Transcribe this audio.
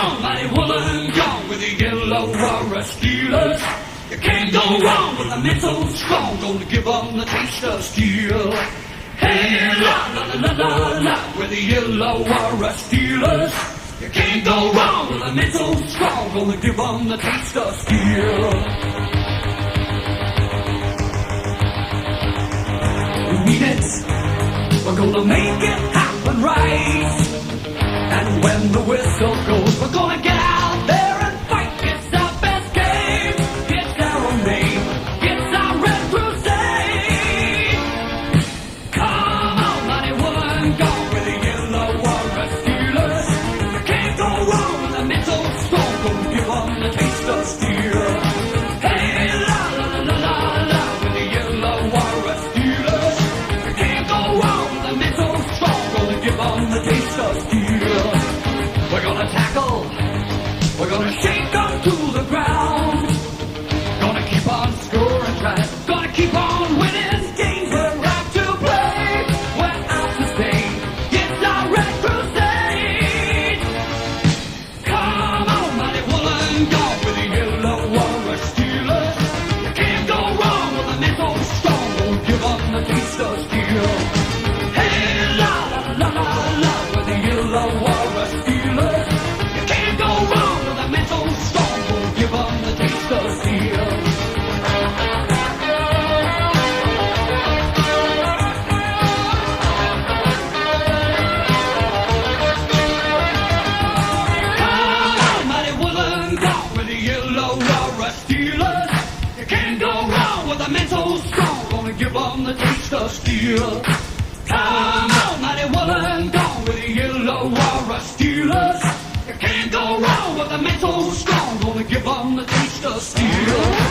on, mighty Wollongong with the yellow warrior steelers. You can't go wrong with a mental strong, gonna give 'em the taste of steel. Hey, la la la la la la, with the yellow warrior steelers. You can't go wrong with a mental strong, gonna give 'em the taste of steel. We mean it, we're gonna make it happen right. And when the whistle goes, we're gonna get out there and fight. It's our best game, it's our name, it's our Red Crusade. Come on, mighty Wollongong with the yellow warrior steelers. You can't go wrong with a mental strong, gonna give 'em the taste of steel. Hey, la la la la la la, with the yellow warrior steelers. You can't go wrong with a mental strong, gonna give 'em the taste of steel. We're gonna tackle, we're gonna shake them to the ground. Gonna keep on scoring tries, gonna keep on winning games. We're out to play, we're out to stay. It's our Red Crusade. Come on, mighty Wollongong with the yellow warrior steelers. You can't go wrong with a mental strong, won't give 'em the taste of steel. Hey, la la la la la, with the yellow warrior steelers. You can't go wrong with a mental strong, won't give 'em the taste of steel. Come on, mighty Wollongong with the yellow warrior steelers. You can't go wrong with a mental strong, gonna give 'em the taste of steel. Come on, mighty Wollongong with the yellow warrior steelers. You can't go wrong with a mental strong, gonna give 'em the taste of steel.